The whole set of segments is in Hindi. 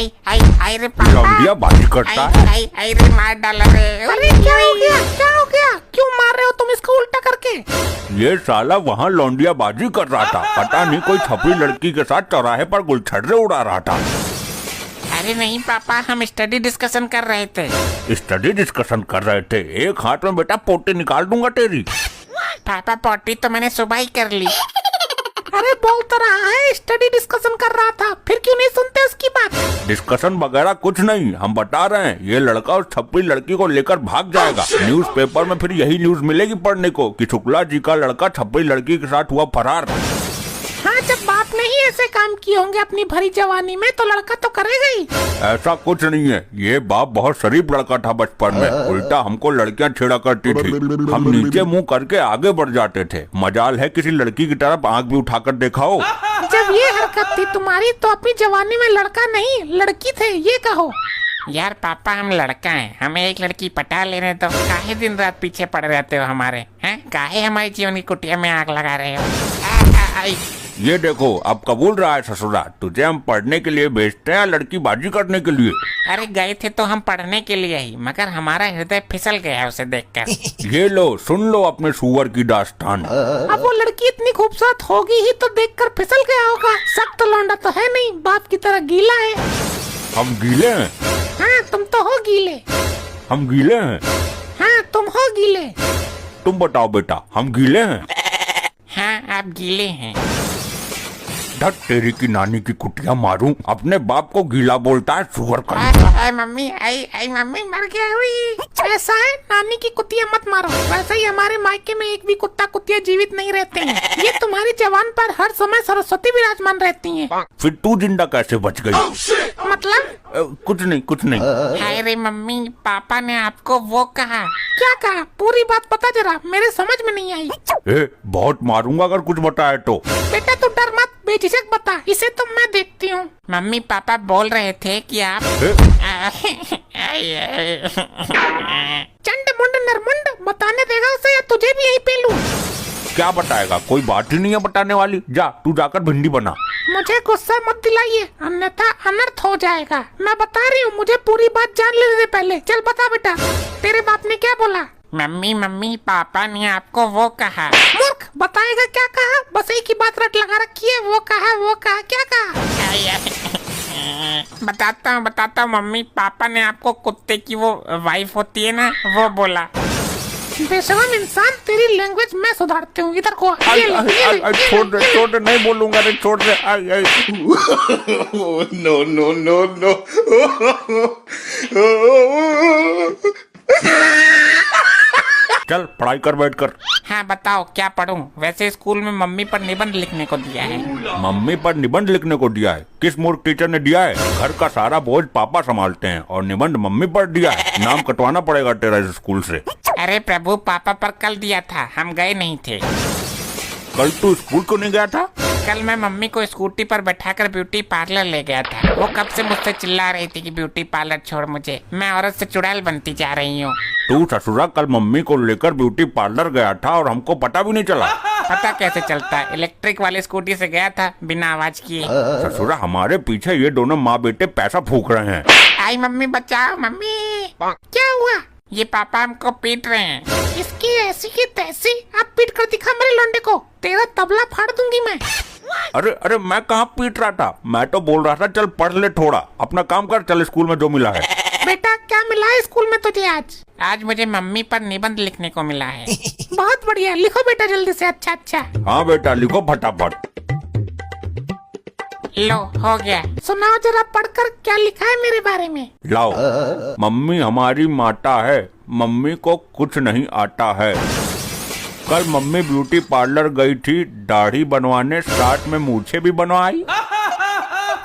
आई आई आई रे पापा, लौंडिया बाजी करता है। आई आई रे मार डाला रे। अरे क्या हो गया, क्या हो गया, क्यों मार रहे हो तुम इसको उल्टा करके? ये साला वहाँ लौंडिया बाजी कर रहा था, पता नहीं कोई छपरी लड़की के साथ चौराहे पर गुलछर्रे उड़ा रहा था। अरे नहीं पापा, हम स्टडी डिस्कशन कर रहे थे। स्टडी डिस्कशन कर रहे थे? एक हाथ में बेटा पोटी निकाल दूंगा तेरी। पापा पॉटी तो मैंने सुबह ही कर ली। अरे बोल तो रहा है स्टडी डिस्कशन कर रहा था, फिर क्यों नहीं सुनते उसकी बात? डिस्कशन वगैरह कुछ नहीं, हम बता रहे हैं ये लड़का उस छपरी लड़की को लेकर भाग जाएगा। न्यूज़पेपर में फिर यही न्यूज मिलेगी पढ़ने को कि शुक्ला जी का लड़का छपरी लड़की के साथ हुआ फरार। हाँ, जब बाप ने ही ऐसे काम किए होंगे अपनी भरी जवानी में तो लड़का तो करेगा ही। ऐसा कुछ नहीं है, ये बाप बहुत शरीफ लड़का था बचपन में, उल्टा हमको लड़कियां छेड़ा करती थी, हम नीचे मुंह करके आगे बढ़ जाते थे। मजाल है किसी लड़की की तरफ आंख भी उठाकर देखा हो। जब ये हरकत थी तुम्हारी तो अपनी जवानी में लड़का नहीं लड़की थे, ये कहो। यार पापा हम लड़का हैं, हमें एक लड़की पटा लेने तो काहे दिन रात पीछे पड़े रहते हो हमारे, हैं? काहे हमारी जीवन की कुटिया में आग लगा रहे हो? ये देखो अब कबूल रहा है ससुरा, तुझे हम पढ़ने के लिए भेजते हैं लड़की बाजी करने के लिए। अरे गए थे तो हम पढ़ने के लिए ही, मगर हमारा हृदय फिसल गया उसे देखकर। ये लो सुन लो अपने सुअर की दास्तान। अब वो लड़की इतनी खूबसूरत होगी ही तो देखकर फिसल गया होगा। सख्त लौंडा तो है नहीं, बाप की तरह गीला है। हम गीले हैं? हाँ तुम तो हो गीले। हम गीले हैं? हाँ तुम हो गीले। तुम बताओ बेटा, हम गीले हैं? हाँ आप गीले हैं। धत तेरी की नानी की कुटिया मारूं, अपने बाप को गीला बोलता है सुअर का। आई मम्मी, आई मम्मी मर गया हुई। ऐसा है, नानी की कुतिया मत मारो। वैसे ही हमारे मायके में एक भी कुत्ता कुतिया जीवित नहीं रहते हैं। ये तुम्हारी जवान पर हर समय सरस्वती विराजमान रहती हैं। फिर तू जिंदा कैसे बच गई? मतलब? कुछ नहीं कुछ नहीं। हाय रे मम्मी, पापा ने आपको वो कहा। क्या कहा? पूरी बात बता जरा, मेरे समझ में नहीं आई। बहुत मारूंगा अगर कुछ बताए तो। बेटा तू डर मत, बेझिझक बता, इसे तो मैं देखती हूँ। मम्मी पापा बोल रहे थे कि आप चंड मुंड नरमुंड बताने देगा उसे या तुझे भी यही पे लूं? क्या बताएगा? कोई बात ही नहीं है बताने वाली। जा तू जाकर भिंडी बना। मुझे गुस्सा मत दिलाइए, अन्यथा अनर्थ हो जाएगा। मैं बता रही हूँ, मुझे पूरी बात जान लेने दे पहले। चल बता बेटा, तेरे बाप ने क्या बोला? मम्मी पापा ने आपको वो कहा। मूर्ख, बताएगा क्या कहा? बस एक ही बात रट लगा रखी है, वो कहा क्या कहा? बताता हूँ मम्मी, पापा ने आपको कुत्ते की वो वाइफ होती है ना, वो बोला। बेशरम इंसान, तेरी लैंग्वेज मैं सुधारती हूँ। इधर को छोड़ दे, नहीं बोलूंगा रे, छोड़ दे। नो चल पढ़ाई कर बैठ कर। हाँ बताओ क्या पढ़ूं? वैसे स्कूल में मम्मी पर निबंध लिखने को दिया है। मम्मी पर निबंध लिखने को दिया है? किस मूर्ख टीचर ने दिया है? घर का सारा बोझ पापा संभालते हैं और निबंध मम्मी पर दिया है। नाम कटवाना पड़ेगा तेरा इस स्कूल से। अरे प्रभु, पापा पर कल दिया था, हम गए नहीं थे। कल तू स्कूल क्यों नहीं गया था? कल मैं मम्मी को स्कूटी पर बैठाकर ब्यूटी पार्लर ले गया था। वो कब से मुझसे चिल्ला रही थी कि ब्यूटी पार्लर छोड़ मुझे, मैं औरत से चुड़ैल बनती जा रही हूँ। तू ससुरा कल मम्मी को लेकर ब्यूटी पार्लर गया था और हमको पता भी नहीं चला। पता कैसे चलता है, इलेक्ट्रिक वाली स्कूटी से गया था बिना आवाज किए। ससुरा हमारे पीछे ये दोनों माँ बेटे पैसा फूक रहे हैं। आई मम्मी बचाओ मम्मी। क्या हुआ? ये पापा हमको पीट रहे हैं। इसकी ऐसी की तैसी, अब पीट कर दिखा मेरे लौंडे को, तेरा तबला फाड़ दूंगी मैं। अरे मैं कहाँ पीट रहा था, मैं तो बोल रहा था चल पढ़ ले थोड़ा, अपना काम कर, चल स्कूल में जो मिला है। बेटा क्या मिला है स्कूल में तुझे आज? आज मुझे मम्मी पर निबंध लिखने को मिला है। बहुत बढ़िया, लिखो बेटा जल्दी से। अच्छा। हाँ बेटा लिखो फटाफट। लो हो गया। सुनाओ जरा पढ़कर क्या लिखा है मेरे बारे में। लाओ। मम्मी हमारी माता है, मम्मी को कुछ नहीं आता है। कल मम्मी ब्यूटी पार्लर गई थी दाढ़ी बनवाने, साथ में मूछें भी बनवाई।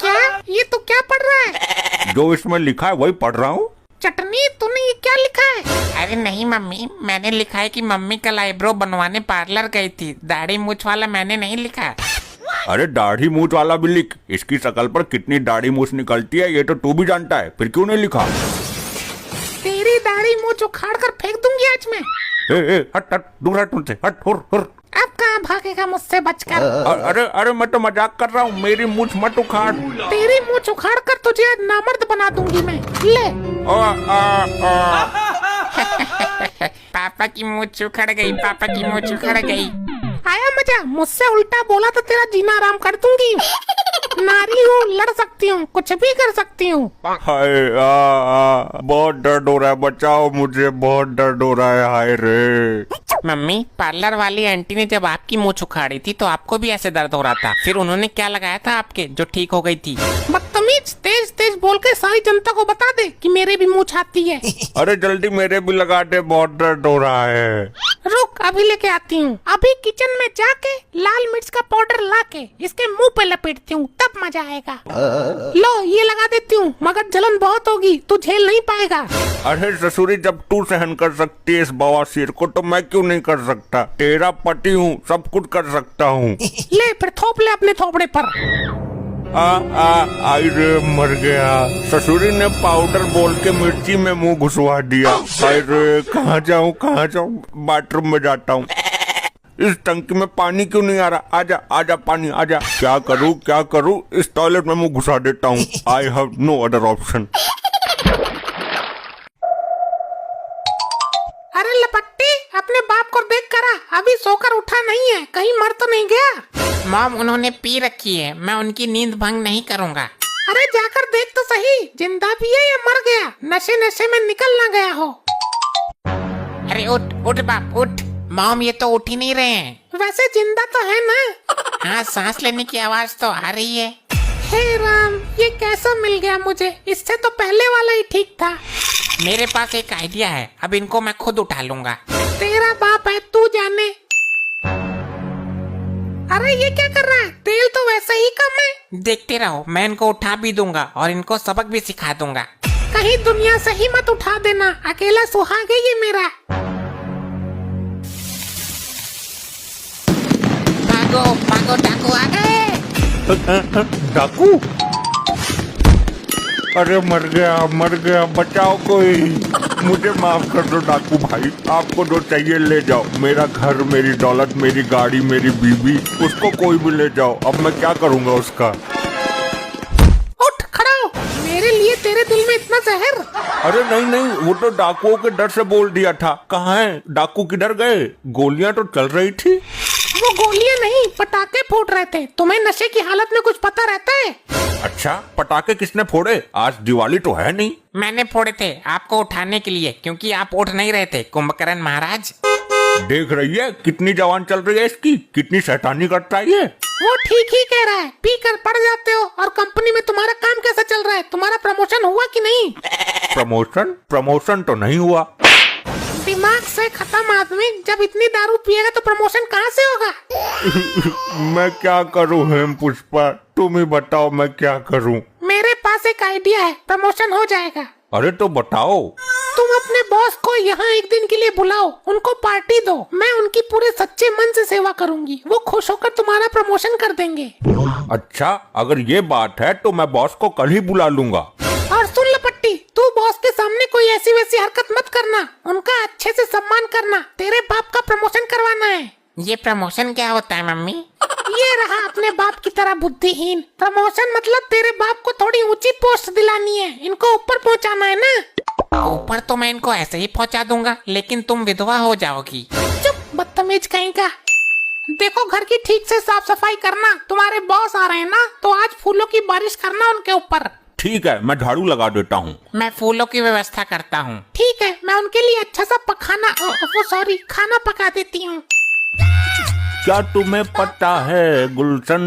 क्या? ये तो क्या पढ़ रहा है? जो इसमें लिखा है वही पढ़ रहा हूँ। चटनी, तूने ये क्या लिखा है? अरे नहीं मम्मी, मैंने लिखा है कि मम्मी कल आईब्रो बनवाने पार्लर गई थी। दाढ़ी मूछ वाला मैंने नहीं लिखा। अरे दाढ़ी मूछ वाला भी लिख, इसकी शक्ल पर कितनी दाढ़ी मूछ निकलती है ये तो तू भी जानता है, फिर क्यों नहीं लिखा? तेरी दाढ़ी मूछ उखाड़ कर फेंक दूंगी आज मैं। हट दूर हट मुझसे, हट हुर। अब कहाँ भागेगा मुझसे बचकर। अरे अरे मैं तो मजाक कर रहा हूँ, मेरी मूछ मत उखाड़। तेरी मुँह उखाड़ कर तुझे आज नामर्द बना दूंगी मैं। ले। पापा की मूंछ उखड़ गई, पापा की मूंछ उखड़ गई। आया मजा? मुझसे उल्टा बोला तो तेरा जीना आराम कर दूंगी। नारी हूँ, लड़ सकती हूँ, कुछ भी कर सकती हूँ। हाय बहुत दर्द हो रहा है, बचाओ मुझे, बहुत दर्द हो रहा है, हाय रे। मम्मी, पार्लर वाली आंटी ने जब आपकी मूंछ उखाड़ी थी तो आपको भी ऐसे दर्द हो रहा था, फिर उन्होंने क्या लगाया था आपके जो ठीक हो गई थी? बदतमीज, तेज तेज बोल के सारी जनता को बता दे कि मेरे भी मूंछ आती है। अरे जल्दी मेरे भी लगा दे, बहुत दर्द हो रहा है। रुक, अभी लेके आती हूँ। अभी किचन में जाके लाल मिर्च का पाउडर लाके इसके मुंह पे लपेटती हूँ, तब मजा आएगा। लो ये लगा देती हूँ, मगर जलन बहुत होगी, तू झेल नहीं पाएगा। अरे ससुरी, जब तू सहन कर सकती है इस बवासीर को तो मैं क्यों नहीं कर सकता? तेरा पति हूँ, सब कुछ कर सकता हूँ। ले फिर थोप ले अपने थोपड़े पर। आई रे, मर गया। ससुरी ने पाउडर बोल के मिर्ची में मुंह घुसवा दिया। आई रे, कहाँ जाऊँ कहाँ जाऊँ? बाथरूम में जाता हूँ। इस टंकी में पानी क्यों नहीं आ रहा? आजा आजा पानी आजा। क्या करूँ? इस टॉयलेट में मुंह घुसा देता हूँ। I have no other option. अरे लपट्टी, अपने बाप को देख करा, अभी सोकर उठा नहीं है, कहीं मर तो नहीं गया? मॉम, उन्होंने पी रखी है, मैं उनकी नींद भंग नहीं करूँगा। अरे जाकर देख तो सही, जिंदा भी है या मर गया, नशे नशे में निकल ना गया हो। अरे उठ उठ बाप उठ। मॉम, ये तो उठ ही नहीं रहे हैं। वैसे जिंदा तो है ना? हाँ, सांस लेने की आवाज तो आ रही है। हे राम, ये कैसा मिल गया मुझे? इससे तो पहले वाला ही ठीक था। मेरे पास एक आइडिया है, अब इनको मैं खुद उठा लूंगा। तेरा बाप है, तू जाने। अरे ये क्या कर रहा है? तेल तो वैसे ही कम है। देखते रहो, मैं इनको उठा भी दूंगा और इनको सबक भी सिखा दूंगा। कहीं दुनिया से ही मत उठा देना, अकेला सुहाग है ये मेरा। भागो भागो, डाकू आ गए। डाकू? अरे मर गया, बचाओ कोई। मुझे माफ कर दो डाकू भाई, आपको जो चाहिए ले जाओ। मेरा घर, मेरी दौलत, मेरी गाड़ी, मेरी बीवी, उसको कोई भी ले जाओ। अब मैं क्या करूँगा उसका? उठ खड़ा हो, मेरे लिए तेरे दिल में इतना जहर? अरे नहीं, वो तो डाकुओं के डर से बोल दिया था। कहाँ है डाकू? किधर गए? गोलियां तो चल रही थी। वो गोलियां नहीं, पटाखे फूट रहे थे। तुम्हें नशे की हालत में कुछ पता रहता है? अच्छा, पटाखे किसने फोड़े? आज दिवाली तो है नहीं। मैंने फोड़े थे आपको उठाने के लिए, क्योंकि आप उठ नहीं रहे थे कुंभकर्ण महाराज। देख रही है कितनी जवान चल रही है इसकी, कितनी शैतानी करता है ये। वो ठीक ही कह रहा है, पी कर पड़ जाते हो। और कंपनी में तुम्हारा काम कैसा चल रहा है? तुम्हारा प्रमोशन हुआ कि नहीं? प्रमोशन तो नहीं हुआ। दिमाग से खत्म आदमी, जब इतनी दारू पिएगा तो प्रमोशन कहाँ से होगा? मैं क्या करूँ हेम पुष्पा, तुम ही बताओ मैं क्या करूँ? मेरे पास एक आइडिया है, प्रमोशन हो जाएगा। अरे तो बताओ। तुम अपने बॉस को यहाँ एक दिन के लिए बुलाओ, उनको पार्टी दो, मैं उनकी पूरे सच्चे मन से सेवा करूंगी, वो खुश होकर तुम्हारा प्रमोशन कर देंगे। अच्छा, अगर ये बात है तो मैं बॉस को कल ही बुला लूंगा। और सुन लपट्टी, तू बॉस के सामने कोई ऐसी वैसी हरकत मत करना, उनका अच्छे से सम्मान करना। तेरे बाप का प्रमोशन करवाना है। ये प्रमोशन क्या होता है मम्मी? ये रहा अपने बाप की तरह बुद्धिहीन। प्रमोशन मतलब तेरे बाप को थोड़ी ऊंची पोस्ट दिलानी है, इनको ऊपर पहुंचाना है ना। ऊपर तो मैं इनको ऐसे ही पहुंचा दूंगा, लेकिन तुम विधवा हो जाओगी। चुप, बदतमीज कहीं का। देखो, घर की ठीक से साफ सफाई करना। तुम्हारे बॉस आ रहे हैं ना, तो आज फूलों की बारिश करना उनके ऊपर। ठीक है, मैं झाड़ू लगा देता हूँ। मैं फूलों की व्यवस्था करता हूँ। ठीक है, मैं उनके लिए अच्छा सा खाना पका देती हूँ। क्या तुम्हें पता है गुलशन,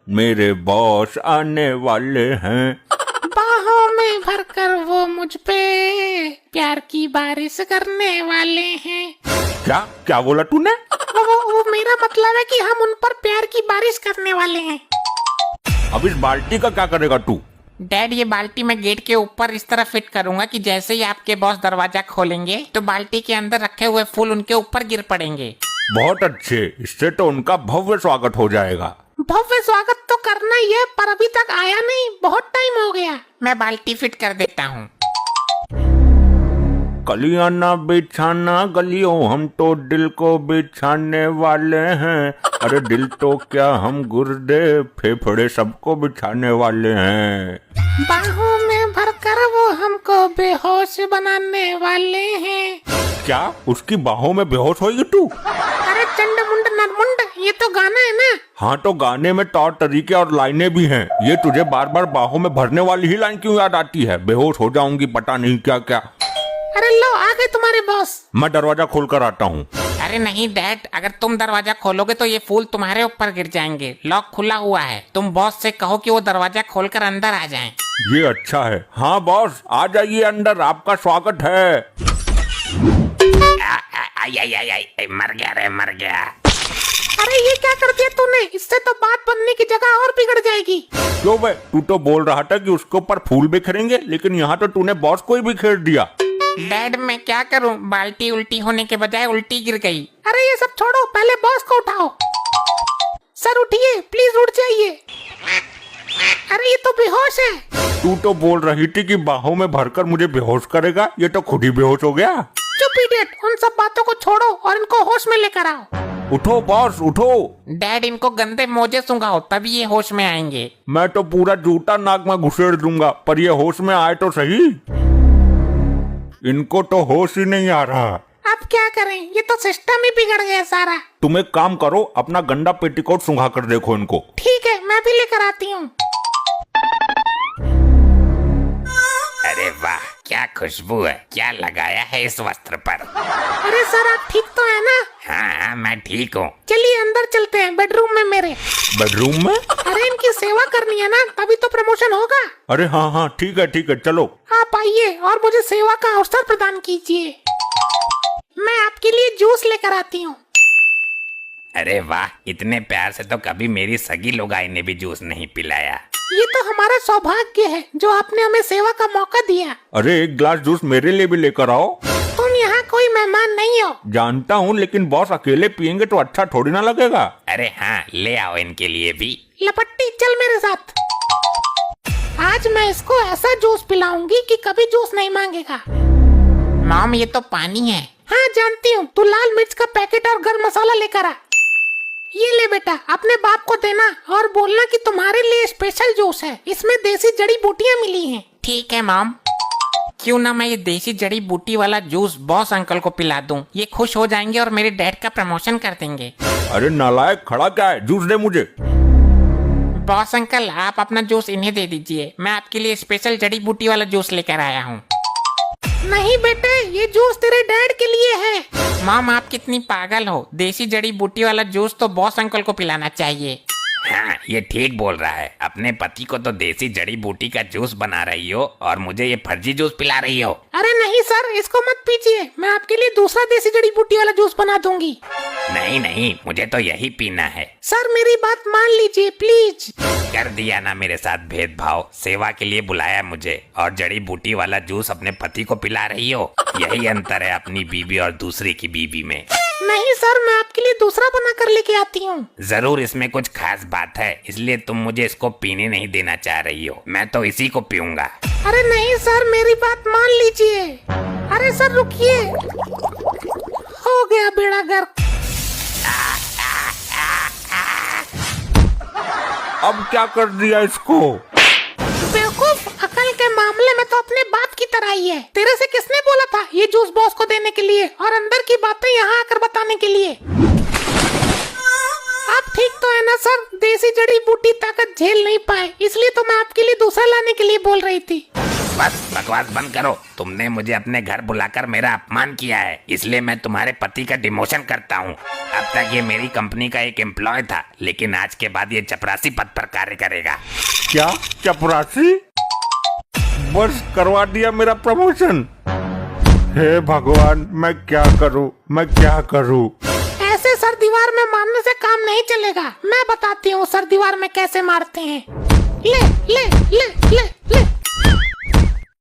मेरे बॉस आने वाले हैं। बाहों में भरकर वो मुझ पे प्यार की बारिश करने वाले हैं। क्या बोला तूने? वो मेरा मतलब है कि हम उन पर प्यार की बारिश करने वाले हैं। अब इस बाल्टी का क्या करेगा तू? डैड, ये बाल्टी मैं गेट के ऊपर इस तरह फिट करूंगा कि जैसे ही आपके बॉस दरवाजा खोलेंगे तो बाल्टी के अंदर रखे हुए फूल उनके ऊपर गिर पड़ेंगे। बहुत अच्छे, इससे तो उनका भव्य स्वागत हो जाएगा। भव्य स्वागत तो करना ही है, पर अभी तक आया नहीं, बहुत टाइम हो गया। मैं बाल्टी फिट कर देता हूँ। कलियां ना बिछाना गलियों, हम तो दिल को बिछाने वाले हैं। अरे दिल तो क्या, हम गुर्दे फेफड़े सबको बिछाने वाले हैं। बाहों में भरकर वो हमको बेहोश बनाने वाले हैं। क्या उसकी बाहों में बेहोश होगी तू? अरे चंड मुंड नरमुंड, ये तो गाना है ना। हाँ तो गाने में तौर तरीके और लाइनें भी हैं। ये तुझे बार बार बाहों में भरने वाली ही लाइन क्यों याद आती है? बेहोश हो जाऊंगी, पता नहीं क्या क्या। अरे लो आ गए तुम्हारे बॉस। मैं दरवाजा खोल कर आता हूँ। अरे नहीं डैड, अगर तुम दरवाजा खोलोगे तो ये फूल तुम्हारे ऊपर गिर जाएंगे। लॉक खुला हुआ है, तुम बॉस से कहो कि वो दरवाजा खोलकर अंदर आ जाएं। ये अच्छा है। हाँ बॉस, आ जाइए अंदर, आपका स्वागत है। आई, मर गया रे, मर गया। अरे ये क्या कर दिया तूने? इससे तो बात बनने की जगह और बिगड़ जाएगी। क्यों बे, तू तो बोल रहा था कि उसके ऊपर फूल बिखरेंगे, लेकिन यहाँ तो तूने बॉस को ही बिखेर दिया। डैड मैं क्या करूं, बाल्टी उल्टी होने के बजाय उल्टी गिर गई। अरे ये सब छोड़ो, पहले बॉस को उठाओ। सर उठिए, प्लीज उठ जाइए। अरे ये तो बेहोश है। तू तो बोल रही थी कि बाहों में भरकर मुझे बेहोश करेगा, ये तो खुद ही बेहोश हो गया। चुप इडियट, उन सब बातों को छोड़ो और इनको होश में लेकर आओ। उठो बॉस उठो। डैड इनको गंदे मोजे सुंघाओ, तभी ये होश में आएंगे। मैं तो पूरा जूता नाक में घुसेड़ दूंगा, पर ये होश में आए तो सही। इनको तो होश ही नहीं आ रहा। अब क्या करें, ये तो सिस्टम ही बिगड़ गया सारा। तुम एक काम करो, अपना गंदा पेटीकोट सुंघा कर देखो इनको। ठीक है, मैं भी लेकर आती हूँ। अरे वाह, क्या खुशबू है, क्या लगाया है इस वस्त्र पर। अरे सर आप ठीक तो है ना? हाँ मैं ठीक हूँ। चलिए अंदर चलते हैं, बेडरूम में मेरे। बेडरूम में? अरे इनकी सेवा करनी है ना, तभी तो प्रमोशन होगा। अरे हाँ हाँ ठीक है चलो। आप आइए और मुझे सेवा का अवसर प्रदान कीजिए। मैं आपके लिए जूस लेकर आती हूँ। अरे वाह, इतने प्यार से तो कभी मेरी सगी लोगाई ने भी जूस नहीं पिलाया। ये तो हमारा सौभाग्य है जो आपने हमें सेवा का मौका दिया। अरे एक ग्लास जूस मेरे लिए भी लेकर आओ। तुम यहाँ कोई मेहमान नहीं हो। जानता हूँ, लेकिन बॉस अकेले पियेंगे तो अच्छा थोड़ी ना लगेगा। अरे हाँ, ले आओ इनके लिए भी। लपट्टी चल मेरे साथ। आज मैं इसको ऐसा जूस पिलाऊंगी कि कभी जूस नहीं मांगेगा। मॉम ये तो पानी है। हाँ जानती हूँ, तू लाल मिर्च का पैकेट और गरम मसाला लेकर आ। ये ले बेटा, अपने बाप को देना और बोलना कि तुम्हारे लिए स्पेशल जूस है, इसमें देसी जड़ी बूटियाँ मिली हैं। ठीक है मॉम। क्यों ना मैं ये देसी जड़ी बूटी वाला जूस बॉस अंकल को पिला दूं, ये खुश हो जाएंगे और मेरे डैड का प्रमोशन कर देंगे। अरे नालायक, खड़ा क्या है, जूस दे मुझे। बॉस अंकल आप अपना जूस इन्हें दे दीजिए, मैं आपके लिए स्पेशल जड़ी बूटी वाला जूस लेकर आया हूँ। नहीं बेटे, ये जूस तेरे डैड के लिए है। मॉम आप कितनी पागल हो, देसी जड़ी बूटी वाला जूस तो बॉस अंकल को पिलाना चाहिए। हाँ ये ठीक बोल रहा है, अपने पति को तो देसी जड़ी बूटी का जूस बना रही हो और मुझे ये फर्जी जूस पिला रही हो। अरे नहीं सर, इसको मत पीजिए, मैं आपके लिए दूसरा देसी जड़ी बूटी वाला जूस बना दूंगी। नहीं नहीं, मुझे तो यही पीना है। सर मेरी बात मान लीजिए प्लीज। कर दिया ना मेरे साथ भेदभाव, सेवा के लिए बुलाया मुझे और जड़ी बूटी वाला जूस अपने पति को पिला रही हो। यही अंतर है अपनी बीवी और दूसरे की बीवी में। नहीं सर, मैं आपके लिए दूसरा बना कर लेके आती हूँ। जरूर इसमें कुछ खास बात है, इसलिए तुम मुझे इसको पीने नहीं देना चाह रही हो। मैं तो इसी को पीऊंगा। अरे नहीं सर, मेरी बात मान लीजिए। अरे सर रुकिए, हो गया बेड़ा गर्क। अब क्या कर दिया इसको? बेवकूफ, अकल के मामले में तो अपने बाप की तरह ही है। तेरे से किसने बोला था ये जूस बॉस को देने के लिए और अंदर की बातें यहाँ आकर बताने के लिए? आप ठीक तो है ना सर, देसी जड़ी बूटी ताकत झेल नहीं पाए, इसलिए तो मैं आपके लिए दूसरा लाने के लिए बोल रही थी। बस बकवास बंद करो, तुमने मुझे अपने घर बुलाकर मेरा अपमान किया है, इसलिए मैं तुम्हारे पति का डिमोशन करता हूँ। अब तक ये मेरी कंपनी का एक एम्प्लॉय था, लेकिन आज के बाद ये चपरासी पद पर कार्य करेगा। क्या चपरासी? बस करवा दिया मेरा प्रमोशन। हे भगवान, मैं क्या करूं? ऐसे सर दीवार में मारने से काम नहीं चलेगा। मैं बताती हूँ सर दीवार में कैसे मारते हैं। ले ले ले ले ले